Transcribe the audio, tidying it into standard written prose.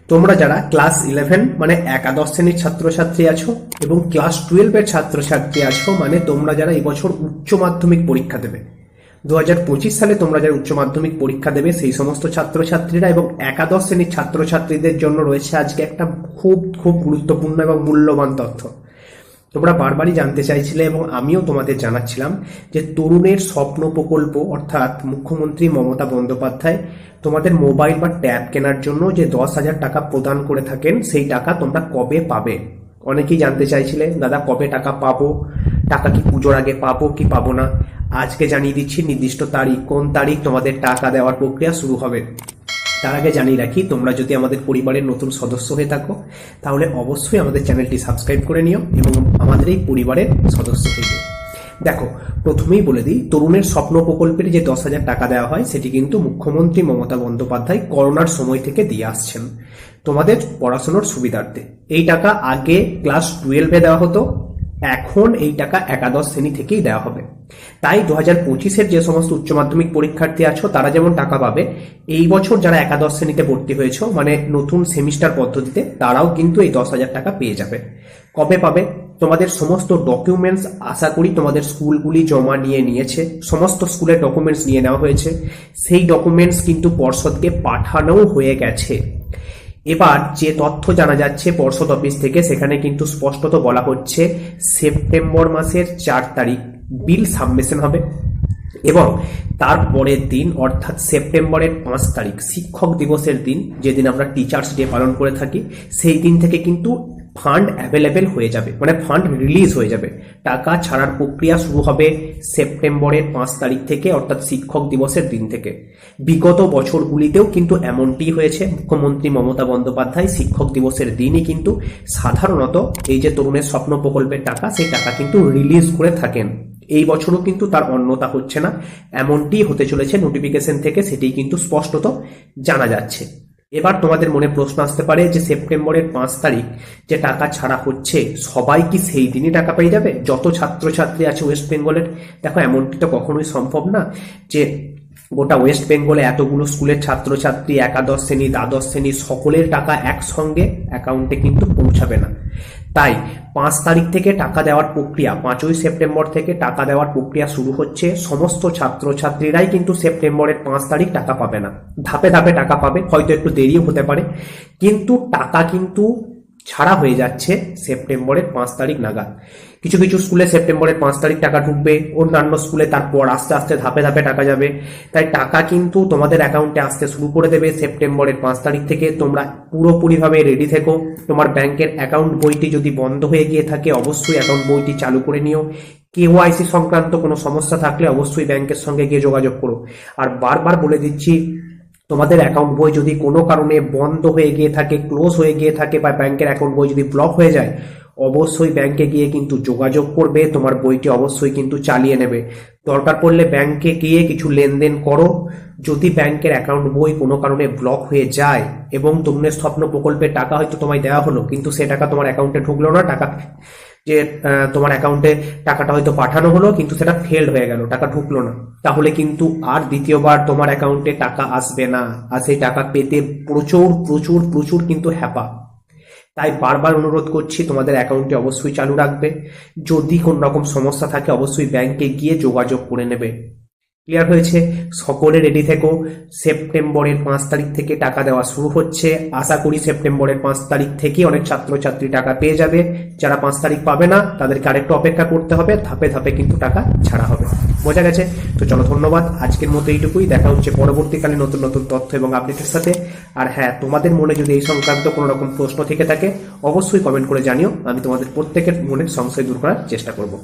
তোমরা যারা ক্লাস 11 মানে একাদশ শ্রেণীর ছাত্রছাত্রী আছো এবং ক্লাস 12 এর ছাত্রছাত্রী আছো, মানে তোমরা যারা এবছর উচ্চ মাধ্যমিক পরীক্ষা দেবে, 2025 সালে তোমরা যারা উচ্চ মাধ্যমিক পরীক্ষা দেবে সেই সমস্ত ছাত্রছাত্রীরা এবং একাদশ শ্রেণীর ছাত্রছাত্রীদের জন্য রয়েছে আজকে একটা খুব খুব গুরুত্বপূর্ণ এবং মূল্যবান তথ্য। তোমরা বারবারই জানতে চাইছিলে এবং আমিও তোমাদের জানাচ্ছিলাম যে তরুণের স্বপ্ন প্রকল্প অর্থাৎ মুখ্যমন্ত্রী মমতা বন্দ্যোপাধ্যায় তোমাদের মোবাইল বা ট্যাব কেনার জন্য যে 10,000 টাকা প্রদান করে থাকেন, সেই টাকা তোমরা কবে পাবে। অনেকেই জানতে চাইছিলে দাদা কবে টাকা পাবো, টাকা কি পুজোর আগে পাবো কি পাবো না। আজকে জানিয়ে দিচ্ছি নির্দিষ্ট তারিখ, কোন তারিখ তোমাদের টাকা দেওয়ার প্রক্রিয়া শুরু হবে। তার আগে জানিয়ে রাখি, তোমরা যদি আমাদের পরিবারের নতুন সদস্য হয়ে থাকো তাহলে অবশ্যই আমাদের চ্যানেলটি সাবস্ক্রাইব করে নিও এবং আমাদের এই পরিবারের সদস্য হয়ে যাও। দেখো, প্রথমেই বলে দিই, তরুণের স্বপ্ন প্রকল্পের যে 10,000 টাকা দেওয়া হয় সেটি কিন্তু মুখ্যমন্ত্রী মমতা বন্দ্যোপাধ্যায় করোনার সময় থেকে দিয়ে আসছেন তোমাদের পড়াশোনার সুবিধার্থে। এই টাকা আগে ক্লাস 12-এ দেওয়া হতো, এখন এই টাকা একাদশ শ্রেণী থেকেই দেওয়া হবে। তাই 2025-এর যে সমস্ত উচ্চ মাধ্যমিক পরীক্ষার্থী আছো তারা যেমন টাকা পাবে, এই বছর যারা একাদশ শ্রেণীতে ভর্তি হয়েছে মানে নতুন সেমিস্টার পদ্ধতিতে, তারাও কিন্তু এই 10,000 টাকা পেয়ে যাবে। কবে পাবে? তোমাদের সমস্ত ডকুমেন্টস আশা করি তোমাদের স্কুলগুলি জমা নিয়েছে, সমস্ত স্কুলের ডকুমেন্টস নিয়ে নেওয়া হয়েছে, সেই ডকুমেন্টস কিন্তু পর্ষদকে পাঠানো হয়ে গেছে। এবার যে তথ্য জানা যাচ্ছে পর্ষদ অফিস থেকে, সেখানে কিন্তু স্পষ্টত বলা হচ্ছে সেপ্টেম্বর মাসের 4 তারিখ বিল সাবমিশন হবে এবং তার পরের দিন অর্থাৎ সেপ্টেম্বরের 5 তারিখ শিক্ষক দিবসের দিন, যেদিন আমরা টিচার্স ডে পালন করে থাকি, সেই দিন থেকে কিন্তু ফান্ড অ্যাভেলেবেল হয়ে যাবে, মানে ফান্ড রিলিজ হয়ে যাবে। টাকা ছাড়ার প্রক্রিয়া শুরু হবে সেপ্টেম্বরের 5 তারিখ থেকে অর্থাৎ শিক্ষক দিবসের দিন থেকে। বিগত বছরগুলিতেও কিন্তু এমনটি হয়েছে, মুখ্যমন্ত্রী মমতা বন্দ্যোপাধ্যায় শিক্ষক দিবসের দিনই কিন্তু সাধারণত এই যে তরুণের স্বপ্ন প্রকল্পের টাকা, সেই টাকা কিন্তু রিলিজ করে থাকেন। এই বছরও কিন্তু তার অন্যতা হচ্ছে না, এমনটি হতে চলেছে নোটিফিকেশন থেকে, সেটি কিন্তু স্পষ্টত জানা যাচ্ছে। এবার তোমাদের মনে প্রশ্ন আসতে পারে যে সেপ্টেম্বরের 5 তারিখ যে টাকা ছাড়া হচ্ছে, সবাই কি সেই দিনই টাকা পেয়ে যাবে যত ছাত্রছাত্রী আছে ওয়েস্ট বেঙ্গলের? দেখো, এমনটি তো কখনোই সম্ভব না যে গোটা ওয়েস্ট বেঙ্গলে এতগুলো স্কুলের ছাত্রছাত্রী একাদশ শ্রেণী দ্বাদশ শ্রেণী সকলের টাকা একসঙ্গে অ্যাকাউন্টে কিন্তু পৌঁছাবে না। তাই 5 তারিখ থেকে টাকা দেওয়ার প্রক্রিয়া, 5ই সেপ্টেম্বর থেকে টাকা দেওয়ার প্রক্রিয়া শুরু হচ্ছে। সমস্ত ছাত্রছাত্রীরাই কিন্তু সেপ্টেম্বরের 5 তারিখ টাকা পাবে না, ধাপে ধাপে টাকা পাবে, হয়তো একটু দেরিও হতে পারে, কিন্তু টাকা কিন্তু ছাড়া হয়ে যাচ্ছে সেপ্টেম্বরের 5 তারিখ নাগাদ। কিছু কিছু স্কুলে সেপ্টেম্বরের 5 তারিখ টাকা ঢুকবে, অন্যান্য স্কুলে তারপর আস্তে আস্তে ধাপে ধাপে টাকা যাবে। তাই টাকা কিন্তু তোমাদের অ্যাকাউন্টে আসতে শুরু করে দেবে সেপ্টেম্বরের 5 তারিখ থেকে। তোমরা পুরোপুরিভাবে রেডি থেকো। তোমার ব্যাংকের অ্যাকাউন্ট বইটি যদি বন্ধ হয়ে গিয়ে থাকে, অবশ্যই অ্যাকাউন্ট বইটি চালু করে নিও। কেওয়াইসি সংক্রান্ত কোনো সমস্যা থাকলে অবশ্যই ব্যাংকের সঙ্গে গিয়ে যোগাযোগ করো। আর বারবার বলে দিচ্ছি, তোমাদের অ্যাকাউন্ট বই যদি কোনো কারণে বন্ধ হয়ে গিয়ে থাকে, ক্লোজ হয়ে গিয়ে থাকে, বা ব্যাংকের অ্যাকাউন্ট বই যদি ব্লক হয়ে যায়, অবশ্যই ব্যাংকে গিয়ে কিন্তু যোগাযোগ করবে, তোমার বইটি অবশ্যই কিন্তু চালিয়ে নেবে। দরকার পড়লে ব্যাংকে গিয়ে কিছু লেনদেন করো। যদি ব্যাংকের অ্যাকাউন্ট বই কোনো কারণে ব্লক হয়ে যায় এবং তরুণের স্বপ্ন প্রকল্পের টাকা হয়তো তোমায় দেওয়া হলো কিন্তু সে টাকা তোমার অ্যাকাউন্টে ঢুকলো না, টাকা যে তোমার অ্যাকাউন্টে টাকাটা হয়তো পাঠানো হলো কিন্তু সেটা ফেলড হয়ে গেল, টাকা ঢুকলো না, তাহলে কিন্তু আর দ্বিতীয়বার তোমার অ্যাকাউন্টে টাকা আসবে না। আর সেই টাকা পেতে প্রচুর প্রচুর প্রচুর কিন্তু হ্যাপা। তাই বারবার অনুরোধ করছি, তোমাদের অ্যাকাউন্টে অবশ্যই চালু রাখবে। যদি কোনো রকম সমস্যা থাকে অবশ্যই ব্যাংকে গিয়ে যোগাযোগ করে নেবে। ক্লিয়ার হয়েছে? সকলে রেডি থেকো। সেপ্টেম্বরের 5 তারিখ থেকে টাকা দেওয়া শুরু হচ্ছে। আশা করি সেপ্টেম্বরের 5 তারিখ থেকে অনেক ছাত্রছাত্রী টাকা পেয়ে যাবে। যারা 5 তারিখ পাবে না তাদেরকে আরেকটু অপেক্ষা করতে হবে, ধাপে ধাপে কিন্তু টাকা ছাড়া হবে। বোঝা গেছে তো? চলো, ধন্যবাদ। আজকের মতো এইটুকুই। দেখা হচ্ছে পরবর্তীকালে নতুন নতুন তথ্য এবং আপডেটের সাথে। আর হ্যাঁ, তোমাদের মনে যদি এই সংক্রান্ত কোনো রকম প্রশ্ন থেকে থাকে অবশ্যই কমেন্ট করে জানিও, আমি তোমাদের প্রত্যেকের মনের সংশয় দূর করার চেষ্টা করব।